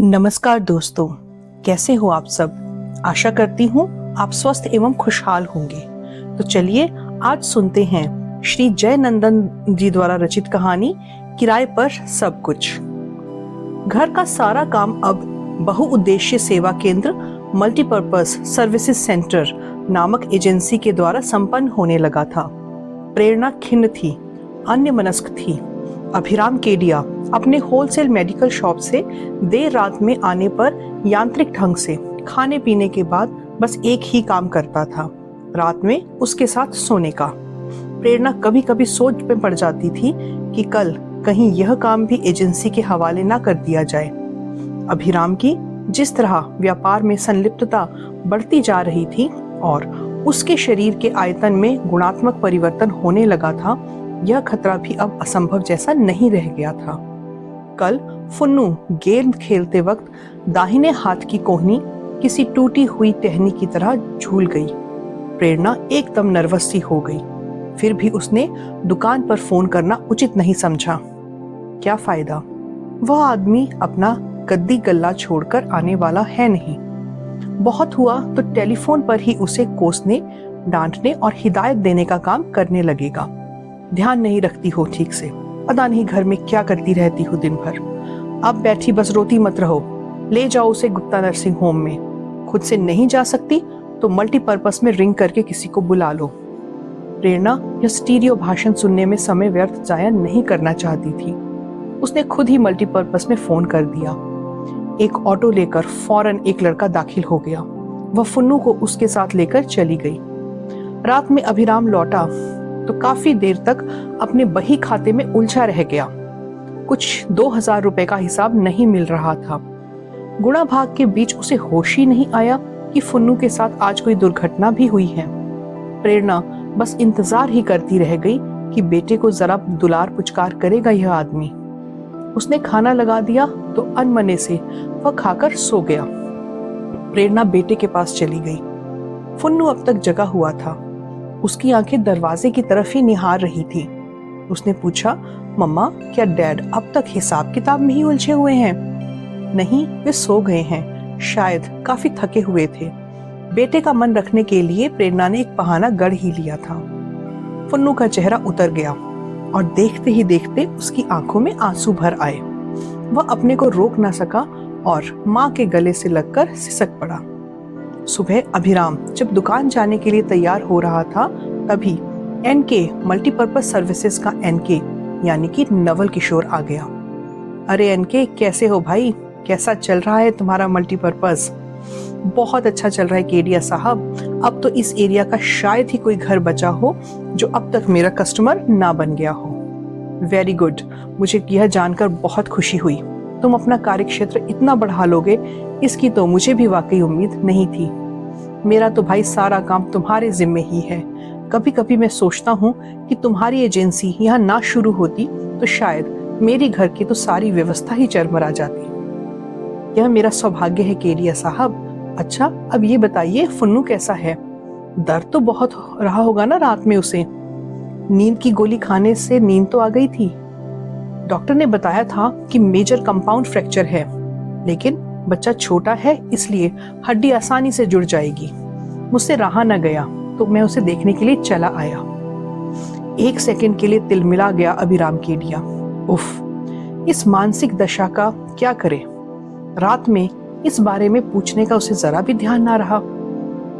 नमस्कार दोस्तों, कैसे हो आप सब। आशा करती हूँ आप स्वस्थ एवं खुशहाल होंगे। तो चलिए आज सुनते हैं श्री जयनंदन जी द्वारा रचित कहानी किराए पर सब कुछ। घर का सारा काम अब बहुउद्देश्य सेवा केंद्र मल्टीपर्पज सर्विसेज सेंटर नामक एजेंसी के द्वारा संपन्न होने लगा था। प्रेरणा खिन्न थी, अन्यमनस्क थी। अभिराम केडिया अपने होलसेल मेडिकल शॉप से देर रात में आने पर यांत्रिक ढंग से खाने पीने के बाद बस एक ही काम करता था, रात में उसके साथ सोने का। प्रेरणा कभी कभी सोच में पड़ जाती थी कि कल कहीं यह काम भी एजेंसी के हवाले ना कर दिया जाए। अभिराम की जिस तरह व्यापार में संलिप्तता बढ़ती जा रही थी और उसके शरीर के आयतन में गुणात्मक परिवर्तन होने लगा था, यह खतरा भी अब असंभव जैसा नहीं रह गया था। कल फुन्नू गेंद खेलते वक्त दाहिने हाथ की कोहनी किसी टूटी हुई टहनी की तरह झूल गई। प्रेरणा एकदम नर्वस सी हो गई। फिर भी उसने दुकान पर फोन करना उचित नहीं समझा। क्या फायदा, वह आदमी अपना गद्दी गल्ला छोड़कर आने वाला है नहीं। बहुत हुआ तो टेलीफोन पर ही उसे कोसने, डांटने और हिदायत देने का काम करने लगेगा। ध्यान नहीं रखती हो ठीक से, पता नहीं घर में क्या करती रहती हो दिन भर। अब बैठी बस रोती मत रहो, ले जाओ उसे गुप्ता नर्सिंग होम में। खुद से नहीं जा सकती तो मल्टीपर्पस में रिंग करके किसी को बुला लो। प्रेरणा यह स्टीरियो भाषण सुनने में समय व्यर्थ जाया नहीं करना चाहती थी। उसने खुद ही मल्टीपर्पस में फोन कर दिया। एक ऑटो लेकर फौरन एक लड़का दाखिल हो गया। वह फुन्नू को उसके साथ लेकर चली गई। रात में अभिराम लौटा तो काफी देर तक अपने बही खाते में उलझा रह गया। कुछ 2000 रुपए का हिसाब नहीं मिल रहा था। गुणा भाग के बीच उसे होश ही नहीं आया कि फुन्नू के साथ आज कोई दुर्घटना भी हुई है। प्रेरणा बस इंतजार ही करती रह गई कि बेटे को जरा दुलार पुचकार करेगा यह आदमी। उसने खाना लगा दिया तो अनमने से वह खाकर सो गया। प्रेरणा बेटे के पास चली गई। फुन्नू अब तक जगा हुआ था। उसकी आंखें दरवाजे की तरफ ही निहार रही थी। उसने पूछा, मम्मा क्या डैड अब तक हिसाब किताब में ही उलझे हुए हैं? नहीं, वे सो गए हैं, शायद काफी थके हुए थे। बेटे का मन रखने के लिए प्रेरणा ने एक बहाना गढ़ ही लिया था। फुन्नू का चेहरा उतर गया और देखते ही देखते उसकी आंखों में आंसू भर आए। वह अपने को रोक ना सका और माँ के गले से लगकर सिसक पड़ा। सुबह अभिराम जब दुकान जाने के लिए तैयार हो रहा था, तभी एनके मल्टीपर्पज सर्विसेज का एनके यानी कि नवल किशोर आ गया। अरे एनके, कैसे हो भाई? कैसा चल रहा है तुम्हारा मल्टीपर्पज? बहुत अच्छा चल रहा है केडिया साहब। अब तो इस एरिया का शायद ही कोई घर बचा हो जो अब तक मेरा कस्टमर ना बन गया हो। वेरी गुड, मुझे यह जानकर बहुत खुशी हुई। तुम अपना कार्यक्षेत्र इतना बढ़ा लोगे, इसकी तो मुझे भी वाकई उम्मीद नहीं थी। मेरा तो भाई सारा काम तुम्हारे जिम्मे ही है। कभी कभी मैं सोचता हूँ कि तुम्हारी एजेंसी यहाँ ना शुरू होती तो शायद मेरी घर की तो सारी व्यवस्था ही चरमरा जाती। यह मेरा सौभाग्य है केडिया साहब। अच्छा, अब ये बताइए फुन्नू कैसा है? दर्द तो बहुत रहा होगा ना रात में उसे? नींद की गोली खाने से नींद तो आ गई थी। डॉक्टर ने बताया था कि मेजर कंपाउंड फ्रैक्चर है, लेकिन बच्चा छोटा है इसलिए हड्डी आसानी से जुड़ जाएगी। मुझसे रहा न गया तो मैं उसे देखने के लिए चला आया। एक सेकंड के लिए तिलमिला गया अभिराम केडिया। उफ, इस मानसिक दशा का क्या करे। रात में इस बारे में पूछने का उसे जरा भी ध्यान ना रहा।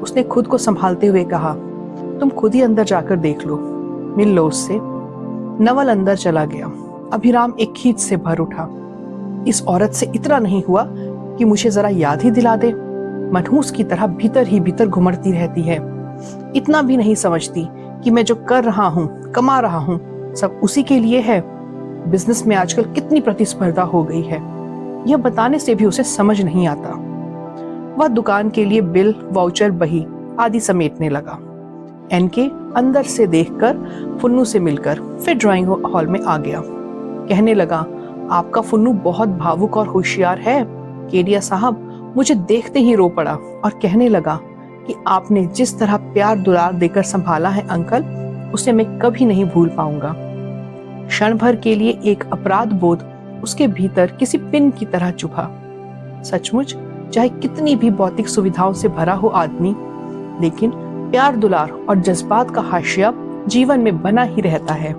उसने खुद को संभालते हुए कहा, तुम खुद ही अंदर जाकर देख लो, मिल लो उससे। नवल अंदर चला गया। अभिराम एक खींच से भर उठा। इस औरत से इतना नहीं हुआ कि मुझे जरा याद ही दिला दे। मनहूस की तरह भीतर ही भीतर घुमड़ती रहती है। इतना भी नहीं समझती कि मैं जो कर रहा हूँ, कमा रहा हूँ, सब उसी के लिए है। बिजनेस में आजकल कितनी प्रतिस्पर्धा हो गई है, यह बताने से भी उसे समझ नहीं आता। वह दुकान के लिए बिल, वाउचर, बही आदि समेटने लगा। एनके अंदर से देखकर फुन्नू से मिलकर फिर ड्राइंग हॉल में आ गया। कहने लगा, आपका फुन्नू बहुत भावुक और होशियार है केडिया साहब। मुझे देखते ही रो पड़ा और कहने लगा कि आपने जिस तरह प्यार दुलार देकर संभाला है अंकल, उसे मैं कभी नहीं भूल पाऊंगा। क्षण भर के लिए एक अपराध बोध उसके भीतर किसी पिन की तरह चुभा। सचमुच चाहे कितनी भी भौतिक सुविधाओं से भरा हो आदमी, लेकिन प्यार दुलार और जज्बात का हाशिया जीवन में बना ही रहता है।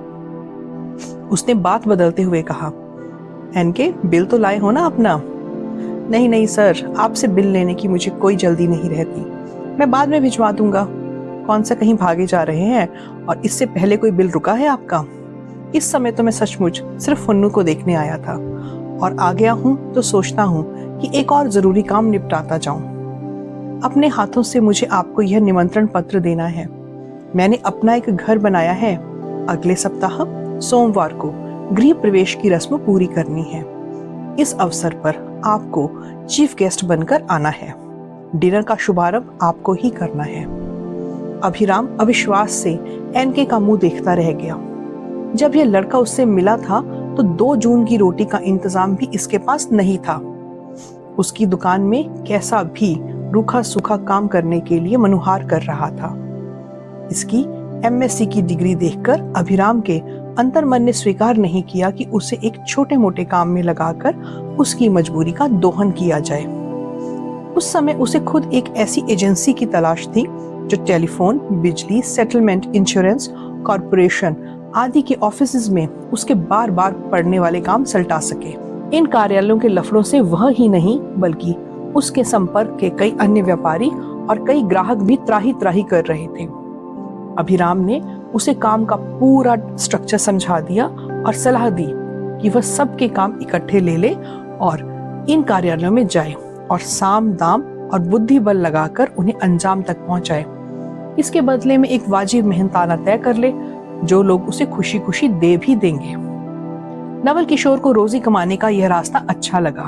उसने बात बदलते हुए कहा, एनके, बिल तो लाए हो ना अपना? नहीं नहीं सर, आपसे बिल लेने की मुझे कोई जल्दी नहीं रहती, मैं बाद में भिजवा दूंगा। कौन सा कहीं भागे जा रहे हैं? और इससे पहले कोई बिल रुका है आपका? इस समय तो मैं सचमुच सिर्फ फन्नू को देखने आया था, और आ गया हूँ तो सोचता हूँ कि एक और जरूरी काम निपटाता जाऊं। अपने हाथों से मुझे आपको यह निमंत्रण पत्र देना है। मैंने अपना एक घर बनाया है। अगले सप्ताह सोमवार को गृह प्रवेश की रस्म पूरी करनी है। इस अवसर पर आपको चीफ गेस्ट बनकर आना है। डिनर का शुभारंभ आपको ही करना है। अभिराम अविश्वास से एनके का मुंह देखता रह गया। जब यह लड़का उससे मिला था तो 2 जून की रोटी का इंतजाम भी इसके पास नहीं था। उसकी दुकान में कैसा भी रूखा सूखा काम करने के लिए मनुहार कर रहा था। इसकी एमएससी की डिग्री देखकर अभिराम के अंतर्मन ने स्वीकार नहीं किया कि उसे एक छोटे मोटे काम में लगाकर उसकी मजबूरी का दोहन किया जाए। उस समय उसे खुद एक ऐसी एजेंसी की तलाश थी जो टेलीफोन, बिजली, सेटलमेंट, इंश्योरेंस, कॉरपोरेशन आदि के ऑफिसेज में उसके बार बार पड़ने वाले काम सल्टा सके। इन कार्यालयों के लफड़ों से वह ही नहीं बल्कि उसके संपर्क के कई अन्य व्यापारी और कई ग्राहक भी त्राही त्राही कर रहे थे। अभिराम ने उसे काम का पूरा स्ट्रक्चर समझा दिया और सलाह दी कि वह सबके काम इकट्ठे ले ले और इन कार्यालयों में जाए और साम दाम और बुद्धि बल लगाकर उन्हें अंजाम तक पहुंचाए। इसके बदले में एक वाजिब मेहनताना तय कर ले, जो लोग उसे खुशी खुशी दे भी देंगे। नवल किशोर को रोजी कमाने का यह रास्ता अच्छा लगा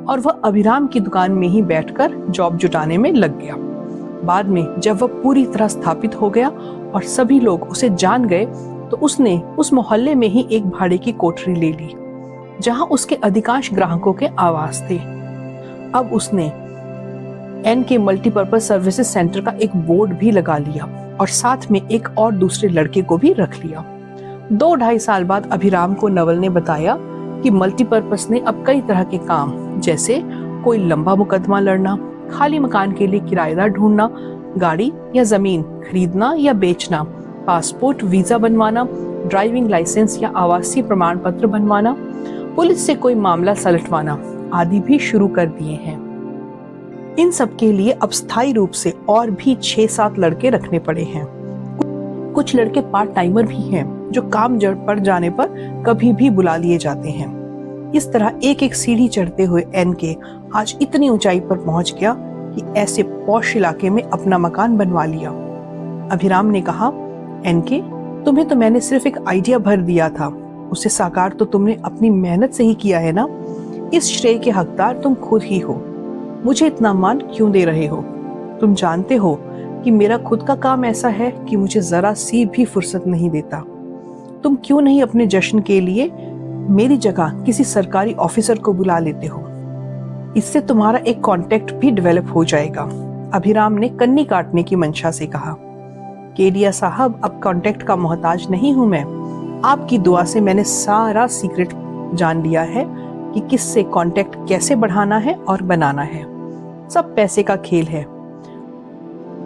और वह अभिराम की दुकान में ही बैठकर जॉब जुटाने में लग गया। बाद में जब वह पूरी तरह स्थापित हो गया और सभी लोग उसे जान गए तो उसने उस मोहल्ले में ही एक भाड़े की कोठरी ले ली जहां उसके अधिकांश ग्राहकों के आवास थे। अब उसने एनके मल्टीपर्पज सर्विसेज सेंटर का एक बोर्ड भी लगा लिया और साथ में एक और दूसरे लड़के को भी रख लिया। 2-2.5 साल बाद अभिराम को नवल ने बताया कि मल्टीपर्पज ने अब कई तरह के काम, जैसे कोई लंबा मुकदमा लड़ना, खाली मकान के लिए किराएदार ढूंढना, गाड़ी या जमीन खरीदना या बेचना, पासपोर्ट वीजा बनवाना, ड्राइविंग लाइसेंस या आवासीय प्रमाण पत्र बनवाना, पुलिस से कोई मामला सलटवाना आदि भी शुरू कर दिए हैं। इन सब के लिए अब स्थायी रूप से और भी 6-7 लड़के रखने पड़े हैं। कुछ लड़के पार्ट टाइमर भी हैं जो काम जड़ पड़ जाने पर कभी भी बुला लिए जाते हैं। इस तरह एक एक सीढ़ी चढ़ते हुए एनके आज इतनी ऊंचाई पर पहुंच गया कि ऐसे पॉश इलाके में अपना मकान बनवा लिया। अभिराम ने कहा, एनके, तुम्हें तो मैंने सिर्फ एक आइडिया भर दिया था, उसे साकार तो तुमने अपनी मेहनत से ही किया है ना। इस श्रेय के हकदार तुम खुद ही हो। मुझे इतना मान क्यों दे रहे हो? तुम जानते हो कि मेरा खुद का काम ऐसा है कि मुझे जरा सी भी फुर्सत नहीं देता। तुम क्यों नहीं अपने जश्न के लिए मेरी जगह किसी सरकारी ऑफिसर को बुला लेते हो? इससे तुम्हारा एक कांटेक्ट भी डेवलप हो जाएगा। अभिराम ने कन्नी काटने की मंशा से कहा, केडिया साहब, अब कांटेक्ट का मोहताज नहीं हूं मैं। आपकी दुआ से मैंने सारा सीक्रेट जान लिया है कि किससे कांटेक्ट कैसे बढ़ाना है और बनाना है। सब पैसे का खेल है।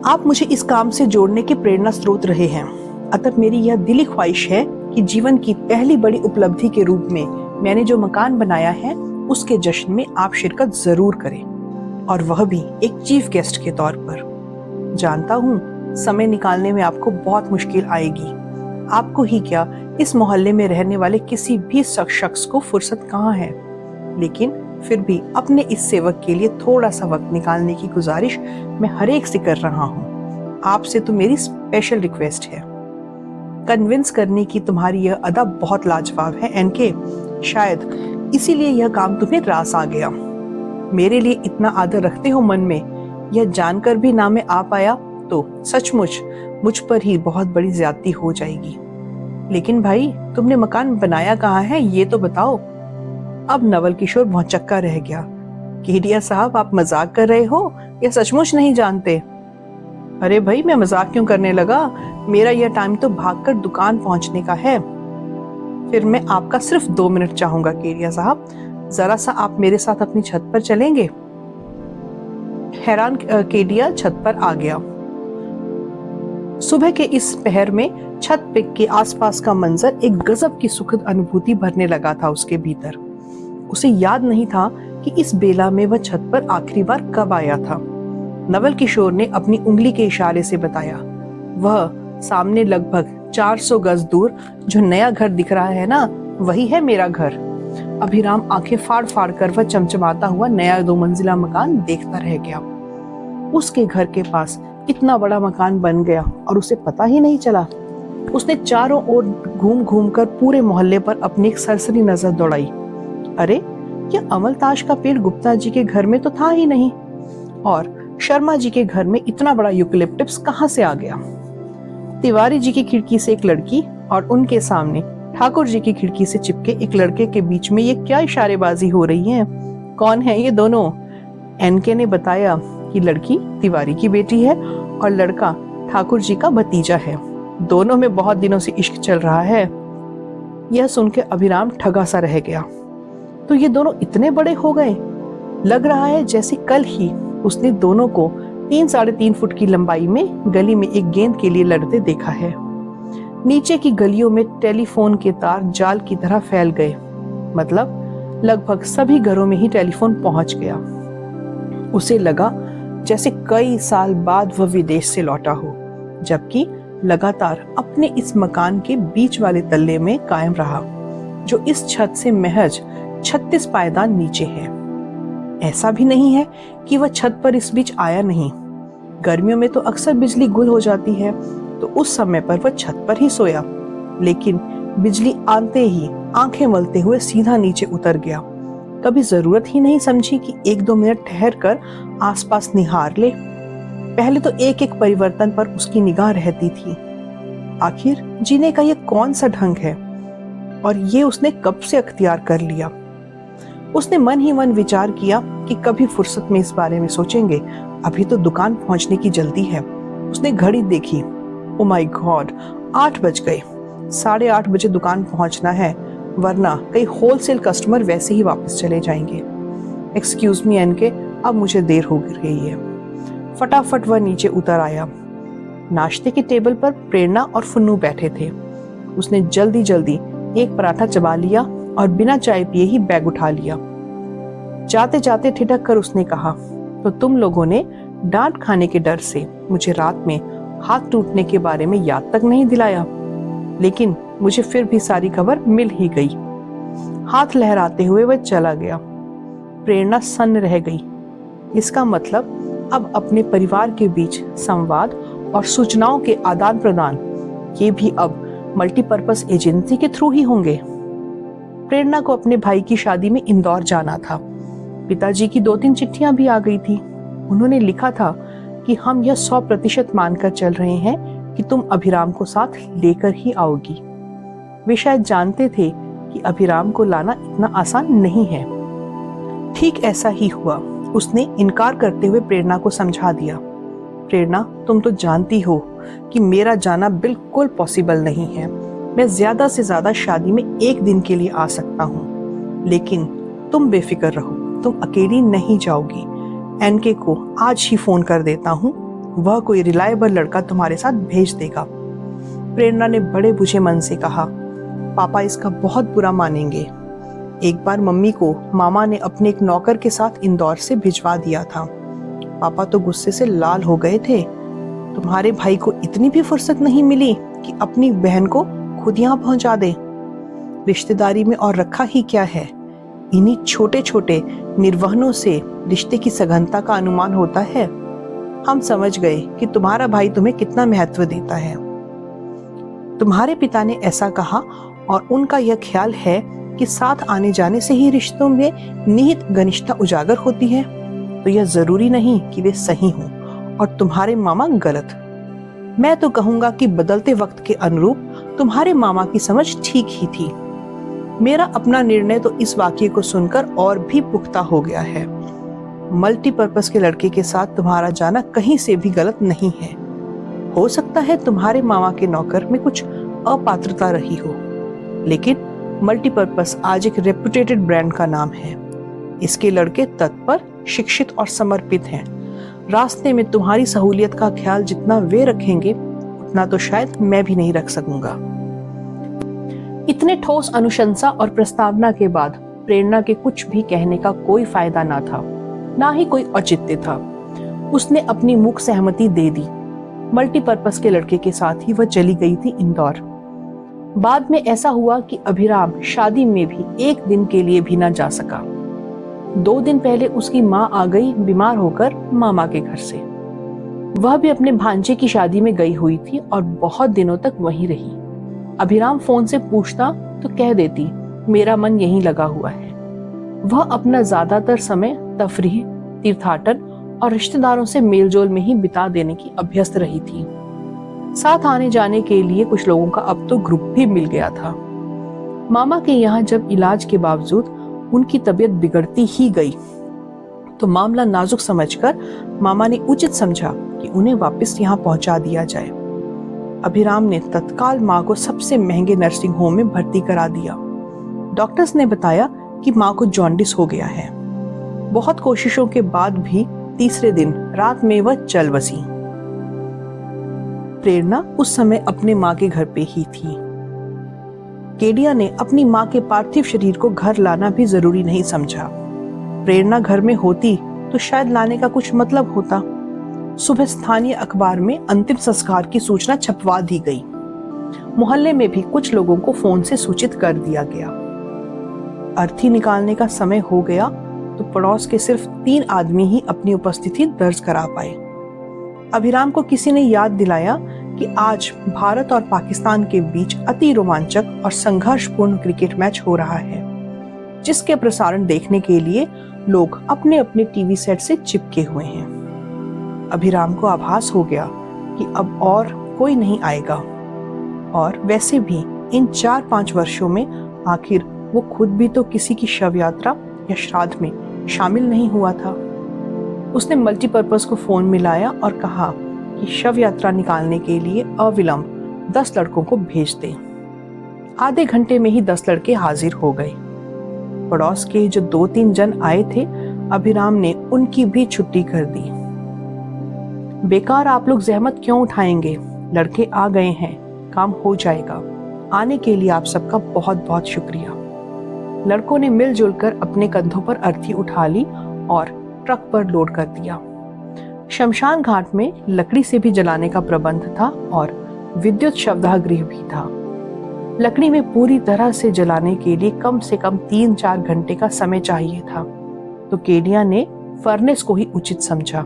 आप मुझे इस काम से जोड़ने के प्रेरणा स्रोत रहे हैं। अतः मेरी यह दिली ख्वाहिश है कि जीवन की पहली बड़ी उपलब्धि के रूप में मैंने जो मकान बनाया है उसके जश्न में आप शिरकत जरूर करें, और वह भी एक चीफ गेस्ट के तौर पर। जानता हूँ समय निकालने में आपको बहुत मुश्किल आएगी। आपको ही क्या, इस मोहल्ले में रहने वाले किसी भी शख्स को फुर्सत कहाँ है, लेकिन फिर भी अपने इस सेवक के लिए थोड़ा सा वक्त निकालने की गुजारिश मैं हर एक से कर रहा हूँ। आपसे तो मेरी स्पेशल रिक्वेस्ट है। कन्विंस करने की तुम्हारी यह अदा बहुत लाजवाब है एनके। शायद इसीलिए यह काम तुम्हें रास आ गया। मेरे लिए इतना आदर रखते हो मन में, यह जानकर भी ना मैं आ पाया तो सचमुच मुझ पर ही बहुत बड़ी ज्यादती हो जाएगी। लेकिन भाई, तुमने मकान बनाया कहाँ है ये तो बताओ। अब नवल किशोर भौचक्का रह गया। केडिया साहब, आप मजाक कर रहे हो या सचमुच नहीं जानते? अरे भाई, मैं मजाक क्यों करने लगा? मेरा यह टाइम तो भागकर दुकान पहुंचने का है। फिर मैं आपका सिर्फ 2 मिनट चाहूंगा केडिया साहब। जरा सा आप मेरे साथ अपनी छत पर चलेंगे? हैरान केडिया छत पर आ गया। सुबह के इस पहर में छत पे के आसपास का मंजर एक गजब की सुखद अनुभूति भरने लगा था उसके भीतर। उसे याद नहीं था कि इस बेला में वह छत पर आखिरी बार कब आया था। नवल किशोर ने अपनी उंगली के इशारे से बताया, वह सामने लगभग 400 गज दूर जो नया घर दिख रहा है ना, वही है मेरा घर। अभिराम आंखें फाड़ फाड़ कर वह चमचमाता हुआ नया 2 मंजिला मकान देखता रह गया। उसके घर के पास इतना बड़ा मकान बन गया और उसे पता ही नहीं चला। उसने चारों ओर घूम घूम कर पूरे मोहल्ले पर अपनी एक सरसरी नजर दौड़ाई। अरे, यह अमलताश का पेड़ गुप्ता जी के घर में तो था ही नहीं, और शर्मा जी के घर में इतना बड़ा यूकेलिप्टस कहाँ से आ गया? तिवारी जी की खिड़की से एक लड़की और उनके सामने ठाकुर जी की खिड़की से चिपके एक लड़के के बीच में ये क्या इशारेबाजी हो रही है? कौन है ये दोनों? एनके ने बताया कि लड़की तिवारी की बेटी है और लड़का ठाकुर जी का भतीजा है। दोनों में बहुत दिनों से इश्क चल रहा है। यह सुन के अभिराम ठगा सा रह गया। तो ये दोनों इतने बड़े हो गए? लग रहा है जैसे कल ही उसने दोनों को 3-3.5 फुट की लंबाई में गली में एक गेंद के लिए लड़ते देखा है। नीचे की गलियों में टेलीफोन के तार जाल की तरह फैल गए, मतलब लगभग सभी घरों में ही टेलीफोन पहुंच गया। उसे लगा जैसे कई साल बाद वह विदेश से लौटा हो, जबकि लगातार अपने इस मकान के बीच वाले तल्ले में कायम रहा, जो इस छत से महज 36 पायदान नीचे है। ऐसा भी नहीं है कि वह छत पर इस बीच आया नहीं। गर्मियों में तो अक्सर बिजली गुल हो जाती है, तो उस समय पर वह छत पर ही सोया, लेकिन बिजली आते ही आंखें मलते हुए सीधा नीचे उतर गया। कभी जरूरत ही नहीं समझी कि 1-2 मिनट ठहर कर आसपास निहार ले। पहले तो एक एक परिवर्तन पर उसकी निगाह रहती थी। आखिर जीने का ये कौन सा ढंग है, और ये उसने कब से अख्तियार कर लिया? उसने मन ही मन विचार किया कि कभी फुर्सत में इस बारे में सोचेंगे, अभी तो दुकान पहुंचने की जल्दी है। उसने घड़ी देखी। ओ माय गॉड, 8 बज गए। 8:30 बजे दुकान पहुंचना है, वरना कई होलसेल कस्टमर वैसे ही वापस चले जाएंगे। एक्सक्यूज मी एनके, अब मुझे देर हो रही है। फटाफट वह नीचे उतर आया। नाश्ते के टेबल पर प्रेरणा और फुन्नू बैठे थे। उसने जल्दी जल्दी एक पराठा चबा लिया और बिना चाय पिए ही बैग उठा लिया। जाते जाते ठिठक कर उसने कहा, तो तुम लोगों ने डांट खाने के डर से मुझे रात में हाथ टूटने के बारे में याद तक नहीं दिलाया, लेकिन मुझे फिर भी सारी खबर मिल ही गई। हाथ लहराते हुए वह चला गया। प्रेरणा सन्न रह गई। इसका मतलब अब अपने परिवार के बीच संवाद और सूचनाओं के आदान प्रदान ये भी अब मल्टीपर्पस एजेंसी के थ्रू ही होंगे। प्रेरणा को अपने भाई की शादी में इंदौर जाना था। पिताजी की 2-3 चिट्ठियां भी आ गई थी। उन्होंने लिखा था कि हम यह 100% मानकर चल रहे हैं कि तुम अभिराम को साथ लेकर ही आओगी। वे शायद जानते थे कि अभिराम को लाना इतना आसान नहीं है। ठीक ऐसा ही हुआ। उसने इनकार करते हुए प्रेरणा को समझा दिया, प्रेरणा, तुम तो जानती हो कि मेरा जाना बिल्कुल पॉसिबल नहीं है। मैं ज्यादा से ज्यादा शादी में 1 दिन के लिए आ सकता हूँ, लेकिन तुम बेफिक्र रहो, तुम अकेली नहीं जाओगी। एनके को आज ही फोन कर देता हूँ, वह कोई रिलायबल लड़का तुम्हारे साथ भेज देगा। प्रेरणा ने बड़े बुझे मन से कहा, पापा इसका बहुत बुरा मानेंगे। एक बार मम्मी को मामा ने अपने एक नौकर के साथ इंदौर से भिजवा दिया था। पापा तो गुस्से से लाल हो गए थे। तुम्हारे भाई को इतनी भी फुर्सत नहीं मिली कि अपनी बहन को खुद यहाँ पहुंचा दे। रिश्तेदारी में और रखा ही क्या है, इन्हीं छोटे छोटे निर्वहनों से रिश्ते की सघनता का अनुमान होता है। हम समझ गए कि तुम्हारा भाई तुम्हें कितना महत्व देता है। तुम्हारे पिता ने ऐसा कहा और उनका यह ख्याल है कि साथ आने जाने से ही रिश्तों में निहित घनिष्ठता उजागर होती है, तो यह जरूरी नहीं कि वे सही हों और तुम्हारे मामा गलत। मैं तो कहूंगा कि बदलते वक्त के अनुरूप तुम्हारे मामा की समझ ठीक ही थी। मेरा अपना निर्णय तो इस वाक्य को सुनकर और भी पुख्ता हो गया है। मल्टीपर्पस के लड़के के साथ तुम्हारा जाना कहीं से भी गलत नहीं है। हो सकता है तुम्हारे मामा के नौकर में कुछ अपात्रता रही हो, लेकिन मल्टीपर्पस आज एक रेपुटेटेड ब्रांड का नाम है। इसके लड़के तत्पर, शिक्षित और समर्पित हैं। रास्ते में तुम्हारी सहूलियत का ख्याल जितना वे रखेंगे उतना तो शायद मैं भी नहीं रख सकूंगा। इतने ठोस अनुशंसा और प्रस्तावना के बाद प्रेरणा के कुछ भी कहने का कोई फायदा ना था, ना ही कोई औचित्य था। उसने अपनी मुख सहमति दे दी। मल्टीपर्पस के लड़के के साथ ही वह चली गई थी इंदौर। बाद में ऐसा हुआ कि अभिराम शादी में भी एक दिन के लिए भी ना जा सका। 2 दिन पहले उसकी माँ आ गई बीमार होकर मामा के घर से। वह भी अपने भांजे की शादी में गई हुई थी और बहुत दिनों तक वहीं रही। अभिराम फोन से पूछता तो कह देती, मेरा मन यहीं लगा हुआ है। वह अपना ज्यादातर समय तफरीह, तीर्थाटन और रिश्तेदारों से मेलजोल में ही बिता देने की अभ्यस्त रही थी। साथ आने जाने के लिए कुछ लोगों का अब तो ग्रुप भी मिल गया था। मामा के यहाँ जब इलाज के बावजूद उनकी तबीयत बिगड़ती ही गई तो मामला नाजुक समझकर मामा ने उचित समझा कि उन्हें वापस यहाँ पहुंचा दिया जाए। अभिराम ने तत्काल माँ को सबसे महंगे नर्सिंग होम में भर्ती करा दिया। डॉक्टर्स ने बताया कि माँ को जॉन्डिस हो गया है। बहुत कोशिशों के बाद भी तीसरे दिन रात में वह चल बसी। प्रेरणा उस समय अपने माँ के घर पे ही थी। केडिया ने अपनी माँ के पार्थिव शरीर को घर लाना भी जरूरी नहीं समझा। प्रेरणा घर में होती तो शायद लाने का कुछ मतलब होता। सुबह स्थानीय अखबार में अंतिम संस्कार की सूचना छपवा दी गई। मोहल्ले में भी कुछ लोगों को फोन से सूचित कर दिया गया। अर्थी निकालने का समय हो गया तो पड़ोस के सिर्फ 3 आदमी ही अपनी उपस्थिति दर्ज करा पाए। अभिराम को किसी ने याद दिलाया कि आज भारत और पाकिस्तान के बीच अति रोमांचक और संघर्षपूर्ण क्रिकेट मैच हो रहा है, जिसके प्रसारण देखने के लिए लोग अपने अपने टीवी सेट से चिपके हुए हैं। अभिराम को आभास हो गया कि अब और कोई नहीं आएगा, और वैसे भी इन 4-5 वर्षों में आखिर वो खुद भी तो किसी की शव यात्रा या श्राद्ध में शामिल नहीं हुआ था। उसने मल्टीपर्पस को फोन मिलाया और कहा कि शव यात्रा निकालने के लिए अविलंब 10 लड़कों को भेज दें। आधे घंटे में ही 10 लड़के हाजिर हो गए। पड़ोस के जो 2-3 जन आए थे, अभिराम ने उनकी भी छुट्टी कर दी। बेकार आप लोग जहमत क्यों उठाएंगे, लड़के आ गए हैं, काम हो जाएगा। आने के लिए आप सबका बहुत बहुत शुक्रिया। लड़कों ने मिलजुल कर अपने कंधों पर अर्थी उठा ली और ट्रक पर लोड कर दिया। शमशान घाट में लकड़ी से भी जलाने का प्रबंध था और विद्युत शवदाह गृह भी था। लकड़ी में पूरी तरह से जलाने के लिए कम से कम 3-4 घंटे का समय चाहिए था, तो केडिया ने फर्नेस को ही उचित समझा।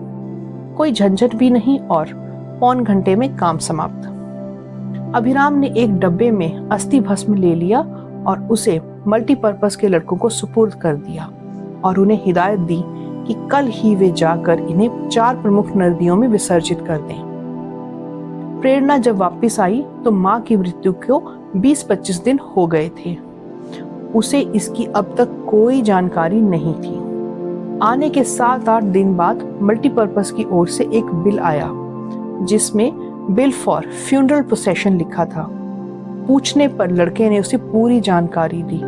कोई झंझट भी नहीं और पौन घंटे में काम समाप्त। अभिराम ने एक डब्बे में अस्थि भस्म ले लिया और उसे मल्टीपर्पस के लड़कों को सुपुर्द कर दिया और उन्हें हिदायत दी कि कल ही वे जाकर इन्हें 4 प्रमुख नदियों में विसर्जित कर दें। प्रेरणा जब वापस आई तो माँ की मृत्यु को 20-25 दिन हो गए थे। उसे इसकी अब तक कोई जानकारी नहीं थी। आने के 7-8 दिन बाद मल्टीपर्पस की ओर से एक बिल आया जिसमें बिल फॉर फ्यूनरल प्रोसेशन लिखा था। पूछने पर लड़के ने उसे पूरी जानकारी दी।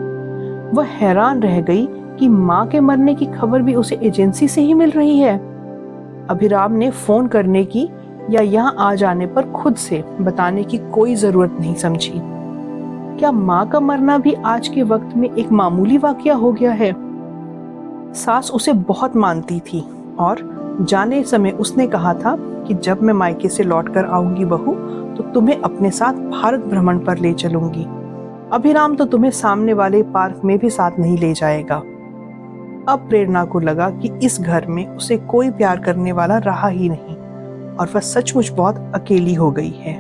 वह हैरान रह गई कि माँ के मरने की खबर भी उसे एजेंसी से ही मिल रही है। अभिराम ने फोन करने की या यहाँ आ जाने पर खुद से बताने की कोई जरूरत नहीं समझी। क्या माँ का मरना भी आज के वक्त में एक मामूली वाकया हो गया है? सास उसे बहुत मानती थी और जाने समय उसने कहा था कि जब मैं मायके से लौट कर आऊंगी बहू तो तुम्हें अपने साथ भारत भ्रमण पर ले चलूंगी। अभिराम तो तुम्हें सामने वाले पार्क में भी साथ नहीं ले जाएगा। अब प्रेरणा को लगा कि इस घर में उसे कोई प्यार करने वाला रहा ही नहीं और वह सचमुच बहुत अकेली हो गई है,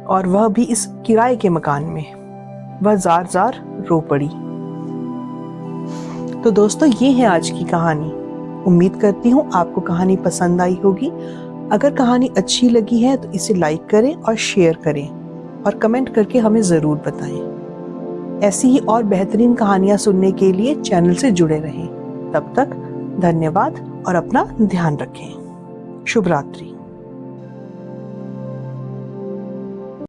और वह भी इस किराए के मकान में। वह जार जार रो पड़ी। तो दोस्तों, ये है आज की कहानी। उम्मीद करती हूँ आपको कहानी पसंद आई होगी। अगर कहानी अच्छी लगी है तो इसे लाइक करें और शेयर करें और कमेंट करके हमें ज़रूर बताएं। ऐसी ही और बेहतरीन कहानियाँ सुनने के लिए चैनल से जुड़े रहें। तब तक धन्यवाद और अपना ध्यान रखें। शुभ रात्रि।